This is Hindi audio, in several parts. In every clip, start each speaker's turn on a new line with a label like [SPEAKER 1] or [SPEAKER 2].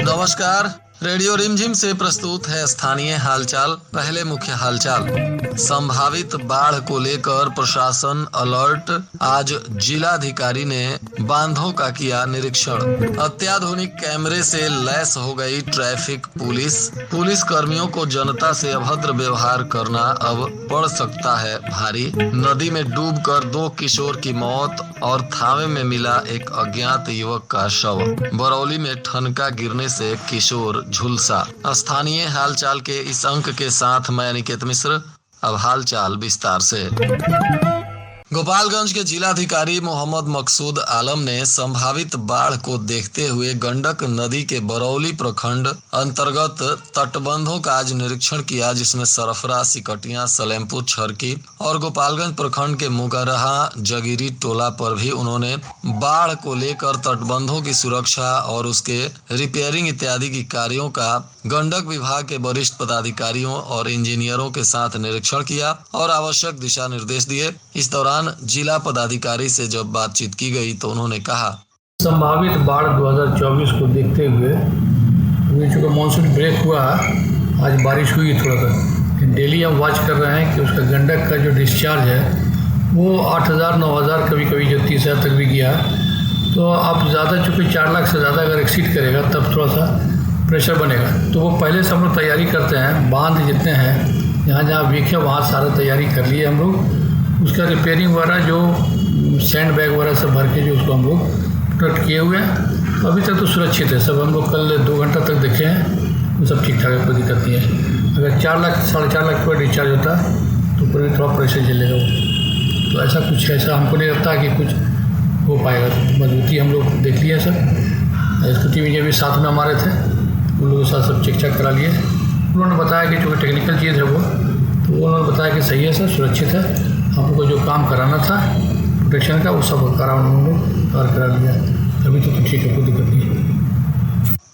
[SPEAKER 1] नमस्कार। रेडियो रिमझिम से प्रस्तुत है स्थानीय हालचाल। पहले मुख्य हालचाल। संभावित बाढ़ को लेकर प्रशासन अलर्ट। आज जिलाधिकारी ने बांधों का किया निरीक्षण। अत्याधुनिक कैमरे से लैस हो गई ट्रैफिक पुलिस। पुलिस कर्मियों को जनता से अभद्र व्यवहार करना अब पड़ सकता है भारी। नदी में डूबकर 2 किशोर की मौत और थावे में मिला एक अज्ञात युवक का शव। बरौली में ठनका गिरने से किशोर झुलसा। स्थानीय हालचाल के इस अंक के साथ मैं अनिकेत मिश्र। अब हालचाल विस्तार से। गोपालगंज के जिलाधिकारी मोहम्मद मकसूद आलम ने संभावित बाढ़ को देखते हुए गंडक नदी के बरौली प्रखंड अंतर्गत तटबंधों का आज निरीक्षण किया, जिसमें सरफरा, सिकटिया, सलेमपुर, छरकी और गोपालगंज प्रखंड के मुगरहा, जगीरी टोला पर भी उन्होंने बाढ़ को लेकर तटबंधों की सुरक्षा और उसके रिपेयरिंग इत्यादि की कार्यों का गंडक विभाग के वरिष्ठ पदाधिकारियों और इंजीनियरों के साथ निरीक्षण किया और आवश्यक दिशा निर्देश दिए। इस दौरान जिला पदाधिकारी से जब बातचीत की गई तो उन्होंने कहा,
[SPEAKER 2] संभावित बाढ़ 2024 को देखते हुए चूँकि मानसून ब्रेक हुआ, आज बारिश हुई थोड़ा सा, डेली हम वॉच कर रहे हैं कि उसका गंडक का जो डिस्चार्ज है वो 8,000 9,000 कभी कभी जो 30,000 तक भी गया। तो अब ज़्यादा चूँकि 4 लाख से ज़्यादा अगर एक्सीड करेगा तब थोड़ा सा प्रेशर बनेगा। तो वो पहले से हम लोग तैयारी करते हैं। बांध जितने हैं जहाँ जहाँ वीक है वहाँ सारा तैयारी कर लिए हम लोग। उसका रिपेयरिंग वगैरह जो सैंड बैग वगैरह सब भर के जो उसको हम लोग प्रोटेक्ट किए हुए हैं। अभी तक तो सुरक्षित है सब। हम लोग कल 2 घंटा तक देखे हैं, वो सब ठीक ठाक है, कोई दिक्कत नहीं है। अगर 4 लाख 4.5 लाख पर डिस्चार्ज होता तो फिर भी थोड़ा प्रेशर झेलेगा वो। तो ऐसा कुछ ऐसा हमको नहीं लगता कि कुछ हो पाएगा। तो मजबूती हम लोग देख लिए सर। स्कूटी में भी साथ में हमारे थे, उन लोगों के साथ सब चेक करा लिए। उन्होंने बताया कि जो टेक्निकल चीज़ है वो, तो उन्होंने बताया कि सही है सर, सुरक्षित है। हमको जो काम कराना था प्रोटेक्शन का वो सब करा लिया। अभी तो ठीक है, कोई दिक्कत नहीं।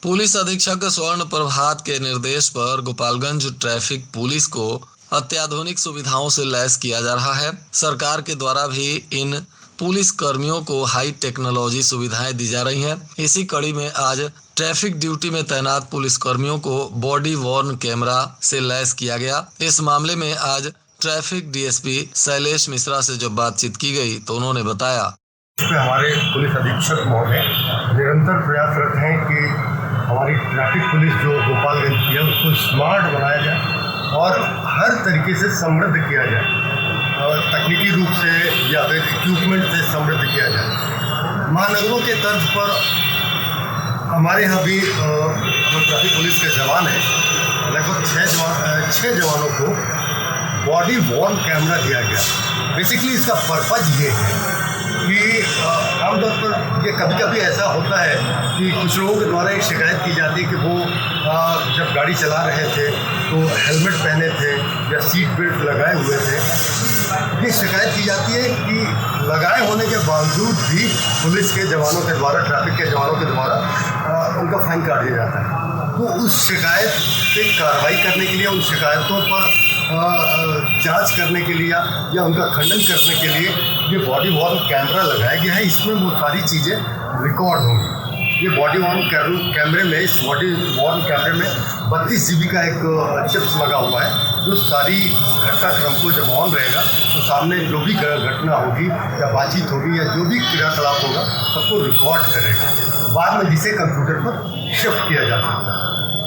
[SPEAKER 1] पुलिस अधीक्षक स्वर्ण प्रभात के निर्देश पर गोपालगंज ट्रैफिक पुलिस को अत्याधुनिक सुविधाओं से लैस किया जा रहा है। सरकार के द्वारा भी इन पुलिस कर्मियों को हाई टेक्नोलॉजी सुविधाएं दी जा रही हैं। इसी कड़ी में आज ट्रैफिक ड्यूटी में तैनात पुलिस कर्मियों को बॉडी वॉर्न कैमरा से लैस किया गया। इस मामले में आज ट्रैफिक डीएसपी शैलेश मिश्रा से जब बातचीत की गई तो उन्होंने बताया,
[SPEAKER 3] हमारे पुलिस अधीक्षक महोदय निरंतर प्रयासरत हैं कि हमारी ट्रैफिक पुलिस जो गोपालगंज की है उसको स्मार्ट बनाया जाए और हर तरीके से समृद्ध किया जाए, तकनीकी रूप से या फिर इक्विपमेंट से समृद्ध किया जाए। महानगरों के तर्ज पर हमारे यहाँ भी जो ट्रैफिक पुलिस के जवान हैं, लगभग 6 जवानों को बॉडी वॉर्न कैमरा दिया गया। बेसिकली इसका पर्पज ये है कि आमतौर पर ये कभी कभी ऐसा होता है कि कुछ लोगों के द्वारा एक शिकायत की जाती है कि वो जब गाड़ी चला रहे थे तो हेलमेट पहने थे या सीट बेल्ट लगाए हुए थे। ये शिकायत की जाती है कि लगाए होने के बावजूद भी पुलिस के जवानों के द्वारा, ट्रैफिक के जवानों के द्वारा उनका फाइन काट दिया जाता है। तो उस शिकायत पे कार्रवाई करने के लिए, उन शिकायतों पर जांच करने के लिए या उनका खंडन करने के लिए ये बॉडी वॉर्न कैमरा लगाया गया है। इसमें वो सारी चीज़ें रिकॉर्ड होंगी। ये बॉडी वॉर्न कैमरे में, इस बॉडी वॉर्न कैमरे में 32 GB का एक चिप्स लगा हुआ है जो सारी घटनाक्रम को जब ऑन रहेगा तो सामने जो भी घटना होगी या बातचीत होगी या जो भी क्रियाकलाप होगा सबको रिकॉर्ड करेगा, बाद में जिसे कंप्यूटर पर शिफ्ट किया जा सकता है।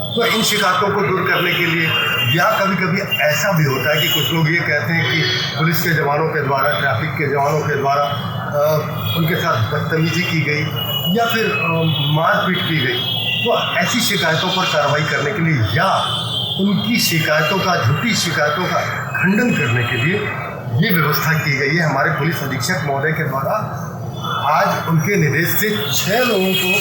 [SPEAKER 3] तो इन शिकायतों को दूर करने के लिए, या कभी कभी ऐसा भी होता है कि कुछ लोग ये कहते हैं कि पुलिस के जवानों के द्वारा, ट्रैफिक के जवानों के द्वारा उनके साथ बदतमीजी की गई या फिर मारपीट की गई। तो ऐसी शिकायतों पर कार्रवाई करने के लिए या उनकी शिकायतों का, झूठी शिकायतों का खंडन करने के लिए ये व्यवस्था की गई है। हमारे पुलिस अधीक्षक महोदय के द्वारा आज उनके निर्देश से 6 लोगों को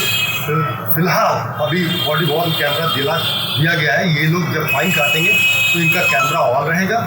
[SPEAKER 3] फिलहाल अभी बॉडी वॉर्न कैमरा दिया गया है। ये लोग जब फाइन काटेंगे तो इनका कैमरा ऑन रहेगा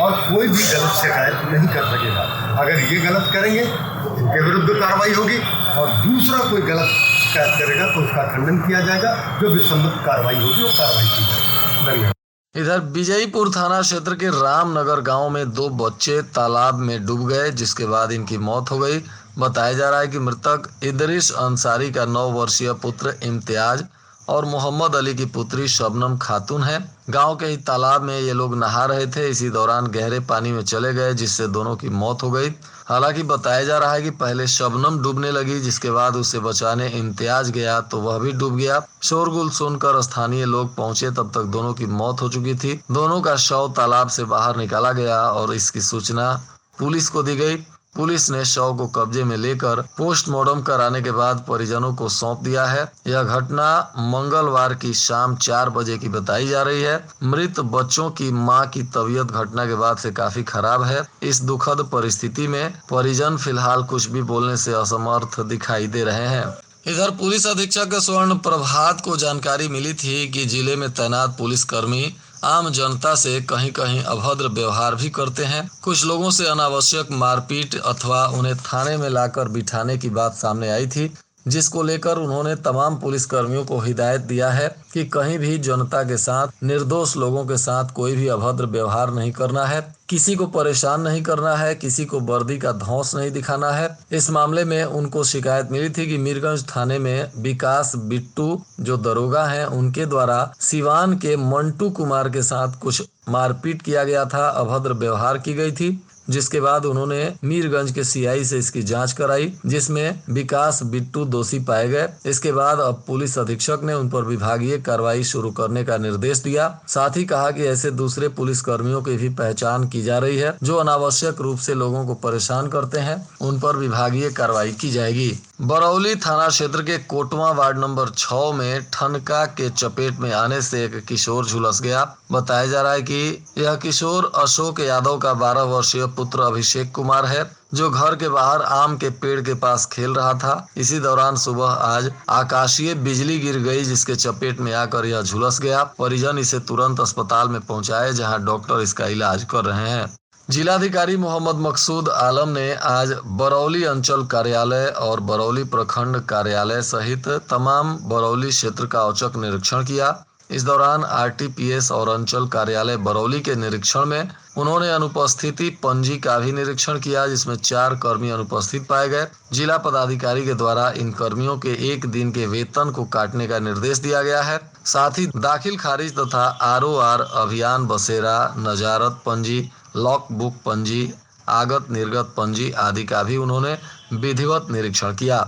[SPEAKER 3] और कोई भी गलत शिकायत नहीं कर सकेगा। अगर ये गलत करेंगे तो इनके विरुद्ध कार्रवाई होगी और दूसरा कोई गलत शिकायत करेगा तो उसका खंडन किया जाएगा। जो भी संबंधित कार्रवाई होगी वो कार्रवाई की जाएगी। धन्यवाद।
[SPEAKER 1] इधर विजयपुर थाना क्षेत्र के रामनगर गांव में 2 बच्चे तालाब में डूब गए, जिसके बाद इनकी मौत हो गई। बताया जा रहा है कि मृतक इदरिस अंसारी का 9 वर्षीय पुत्र इम्तियाज और मोहम्मद अली की पुत्री शबनम खातून है। गांव के ही तालाब में ये लोग नहा रहे थे। इसी दौरान गहरे पानी में चले गए, जिससे दोनों की मौत हो गई। हालांकि बताया जा रहा है कि पहले शबनम डूबने लगी, जिसके बाद उसे बचाने इम्तियाज गया तो वह भी डूब गया। शोरगुल सुनकर स्थानीय लोग पहुंचे, तब तक दोनों की मौत हो चुकी थी। दोनों का शव तालाब से बाहर निकाला गया और इसकी सूचना पुलिस को दी गई। पुलिस ने शव को कब्जे में लेकर पोस्टमार्टम कराने के बाद परिजनों को सौंप दिया है। यह घटना मंगलवार की शाम 4 बजे की बताई जा रही है। मृत बच्चों की मां की तबीयत घटना के बाद से काफी खराब है। इस दुखद परिस्थिति में परिजन फिलहाल कुछ भी बोलने से असमर्थ दिखाई दे रहे हैं। इधर पुलिस अधीक्षक स्वर्ण प्रभात को जानकारी मिली थी कि जिले में तैनात पुलिसकर्मी आम जनता से कहीं कहीं अभद्र व्यवहार भी करते हैं। कुछ लोगों से अनावश्यक मारपीट अथवा उन्हें थाने में लाकर बिठाने की बात सामने आई थी, जिसको लेकर उन्होंने तमाम पुलिसकर्मियों को हिदायत दिया है कि कहीं भी जनता के साथ, निर्दोष लोगों के साथ कोई भी अभद्र व्यवहार नहीं करना है, किसी को परेशान नहीं करना है, किसी को वर्दी का धौंस नहीं दिखाना है। इस मामले में उनको शिकायत मिली थी कि मीरगंज थाने में विकास बिट्टू जो दरोगा हैं, उनके द्वारा सिवान के मंटू कुमार के साथ कुछ मारपीट किया गया था, अभद्र व्यवहार की गई थी। जिसके बाद उन्होंने मीरगंज के सीआई से इसकी जांच कराई, जिसमें विकास बिट्टू दोषी पाए गए। इसके बाद अब पुलिस अधीक्षक ने उन पर विभागीय कार्रवाई शुरू करने का निर्देश दिया। साथ ही कहा कि ऐसे दूसरे पुलिस कर्मियों की भी पहचान की जा रही है जो अनावश्यक रूप से लोगों को परेशान करते हैं, उन पर विभागीय कार्रवाई की जाएगी। बरौली थाना क्षेत्र के कोटवा वार्ड नंबर 6 में ठनका के चपेट में आने से एक किशोर झुलस गया। बताया जा रहा है कि यह किशोर अशोक यादव का 12 वर्षीय पुत्र अभिषेक कुमार है, जो घर के बाहर आम के पेड़ के पास खेल रहा था। इसी दौरान सुबह आज आकाशीय बिजली गिर गई, जिसके चपेट में आकर यह झुलस गया। परिजन इसे तुरंत अस्पताल में पहुंचाए, जहां डॉक्टर इसका इलाज कर रहे हैं। जिलाधिकारी मोहम्मद मकसूद आलम ने आज बरौली अंचल कार्यालय और बरौली प्रखंड कार्यालय सहित तमाम बरौली क्षेत्र का औचक निरीक्षण किया। इस दौरान आरटीपीएस और अंचल कार्यालय बरौली के निरीक्षण में उन्होंने अनुपस्थिति पंजी का भी निरीक्षण किया, जिसमें 4 कर्मी अनुपस्थित पाए गए। जिला पदाधिकारी के द्वारा इन कर्मियों के 1 दिन के वेतन को काटने का निर्देश दिया गया है। साथ ही दाखिल खारिज तथा आरओआर अभियान बसेरा, नजारत पंजी, लॉक बुक पंजी, आगत निर्गत पंजी आदि का भी उन्होंने विधिवत निरीक्षण किया।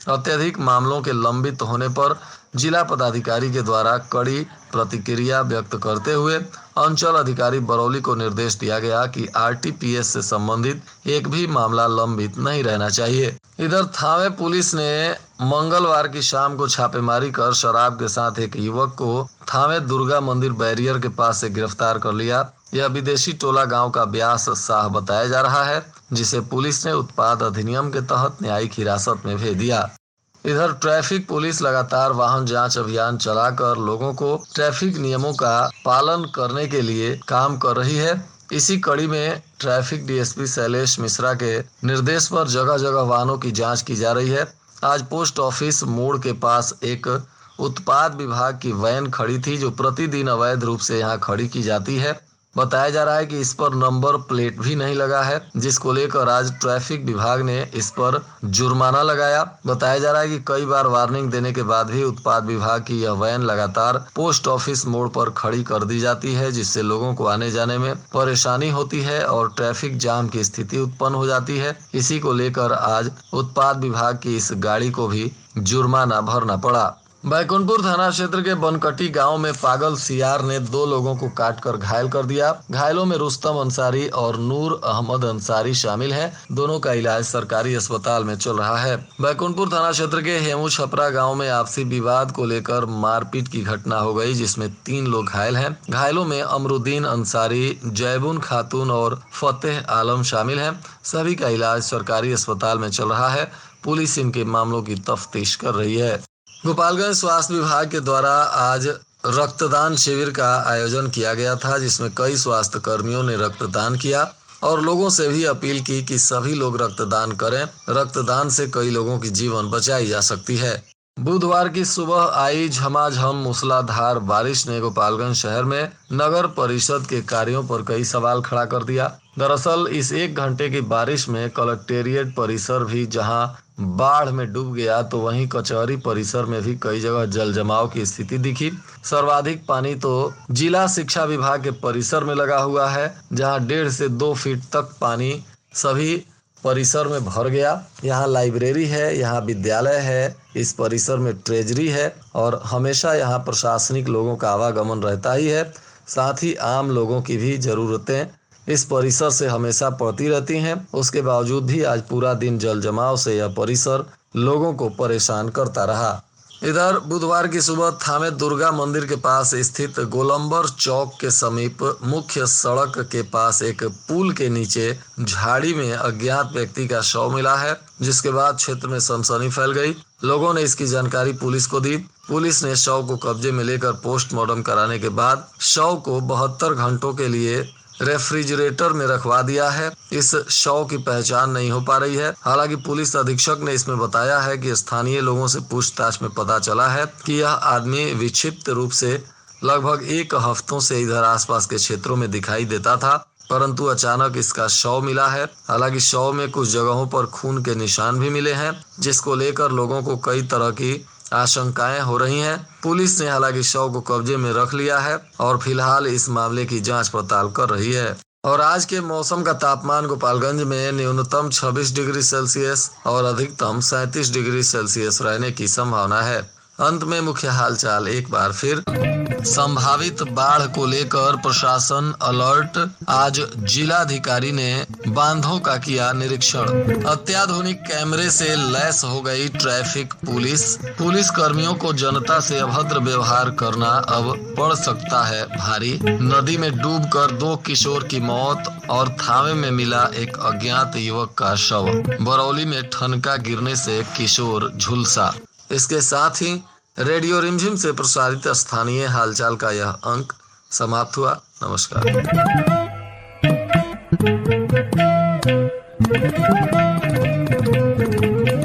[SPEAKER 1] अत्यधिक मामलों के लंबित होने पर जिला पदाधिकारी के द्वारा कड़ी प्रतिक्रिया व्यक्त करते हुए अंचल अधिकारी बरौली को निर्देश दिया गया कि आरटीपीएस से संबंधित एक भी मामला लंबित नहीं रहना चाहिए। इधर थावे पुलिस ने मंगलवार की शाम को छापेमारी कर शराब के साथ एक युवक को थावे दुर्गा मंदिर बैरियर के पास से गिरफ्तार कर लिया। यह विदेशी टोला गांव का ब्यास शाह बताया जा रहा है, जिसे पुलिस ने उत्पाद अधिनियम के तहत न्यायिक हिरासत में भेज दिया। इधर ट्रैफिक पुलिस लगातार वाहन जांच अभियान चलाकर लोगों को ट्रैफिक नियमों का पालन करने के लिए काम कर रही है। इसी कड़ी में ट्रैफिक डीएसपी शैलेश मिश्रा के निर्देश पर जगह जगह वाहनों की जांच की जा रही है। आज पोस्ट ऑफिस मोड़ के पास एक उत्पाद विभाग की वैन खड़ी थी, जो प्रतिदिन अवैध रूप से यहाँ खड़ी की जाती है। बताया जा रहा है कि इस पर नंबर प्लेट भी नहीं लगा है, जिसको लेकर आज ट्रैफिक विभाग ने इस पर जुर्माना लगाया। बताया जा रहा है कि कई बार वार्निंग देने के बाद भी उत्पाद विभाग की यह वैन लगातार पोस्ट ऑफिस मोड़ पर खड़ी कर दी जाती है, जिससे लोगों को आने जाने में परेशानी होती है और ट्रैफिक जाम की स्थिति उत्पन्न हो जाती है। इसी को लेकर आज उत्पाद विभाग की इस गाड़ी को भी जुर्माना भरना पड़ा। बैकुंठपुर थाना क्षेत्र के बनकटी गांव में पागल सियार ने 2 लोगों को काटकर घायल कर दिया। घायलों में रुस्तम अंसारी और नूर अहमद अंसारी शामिल हैं। दोनों का इलाज सरकारी अस्पताल में चल रहा है। बैकुंठपुर थाना क्षेत्र के हेमू छपरा गांव में आपसी विवाद को लेकर मारपीट की घटना हो गई, जिसमें 3 लोग घायल हैं। घायलों में अमरुद्दीन अंसारी, जैबुन खातून और फतेह आलम शामिल हैं। सभी का इलाज सरकारी अस्पताल में चल रहा है। पुलिस इनके मामलों की तफ्तीश कर रही है। गोपालगंज स्वास्थ्य विभाग के द्वारा आज रक्तदान शिविर का आयोजन किया गया था, जिसमें कई स्वास्थ्य कर्मियों ने रक्तदान किया और लोगों से भी अपील की कि सभी लोग रक्तदान करें। रक्तदान से कई लोगों की जीवन बचाई जा सकती है। बुधवार की सुबह आई झमाझम मूसलाधार बारिश ने गोपालगंज शहर में नगर परिषद के कार्यों पर कई सवाल खड़ा कर दिया। दरअसल इस 1 घंटे की बारिश में कलेक्टेरिएट परिसर भी जहां बाढ़ में डूब गया, तो वहीं कचहरी परिसर में भी कई जगह जल जमाव की स्थिति दिखी। सर्वाधिक पानी तो जिला शिक्षा विभाग के परिसर में लगा हुआ है, जहां 1.5 से 2 फीट तक पानी सभी परिसर में भर गया। यहाँ लाइब्रेरी है, यहाँ विद्यालय है, इस परिसर में ट्रेजरी है और हमेशा यहाँ प्रशासनिक लोगों का आवागमन रहता ही है। साथ ही आम लोगों की भी जरूरतें इस परिसर से हमेशा पड़ती रहती हैं। उसके बावजूद भी आज पूरा दिन जल जमाव से यह परिसर लोगों को परेशान करता रहा। इधर बुधवार की सुबह थामे दुर्गा मंदिर के पास स्थित गोलंबर चौक के समीप मुख्य सड़क के पास एक पुल के नीचे झाड़ी में अज्ञात व्यक्ति का शव मिला है, जिसके बाद क्षेत्र में सनसनी फैल गई। लोगों ने इसकी जानकारी पुलिस को दी। पुलिस ने शव को कब्जे में लेकर पोस्टमार्टम कराने के बाद शव को 72 घंटों के लिए रेफ्रिजरेटर में रखवा दिया है। इस शव की पहचान नहीं हो पा रही है। हालांकि पुलिस अधीक्षक ने इसमें बताया है कि स्थानीय लोगों से पूछताछ में पता चला है कि यह आदमी विक्षिप्त रूप से लगभग 1 हफ्तों से इधर आसपास के क्षेत्रों में दिखाई देता था, परंतु अचानक इसका शव मिला है। हालांकि शव में कुछ जगहों पर खून के निशान भी मिले हैं, जिसको लेकर लोगों को कई तरह की आशंकाएं हो रही हैं। पुलिस ने हालांकि शव को कब्जे में रख लिया है और फिलहाल इस मामले की जांच पड़ताल कर रही है। और आज के मौसम का तापमान गोपालगंज में न्यूनतम 26 डिग्री सेल्सियस और अधिकतम 37 डिग्री सेल्सियस रहने की संभावना है। अंत में मुख्य हालचाल एक बार फिर। संभावित बाढ़ को लेकर प्रशासन अलर्ट। आज जिलाधिकारी ने बांधों का किया निरीक्षण। अत्याधुनिक कैमरे से लैस हो गई ट्रैफिक पुलिस। पुलिस कर्मियों को जनता से अभद्र व्यवहार करना अब पड़ सकता है भारी। नदी में डूबकर 2 किशोर की मौत और थावे में मिला एक अज्ञात युवक का शव। बरौली में ठनका गिरने से किशोर झुलसा। इसके साथ ही रेडियो रिमझिम से प्रसारित स्थानीय हालचाल का यह अंक समाप्त हुआ। नमस्कार।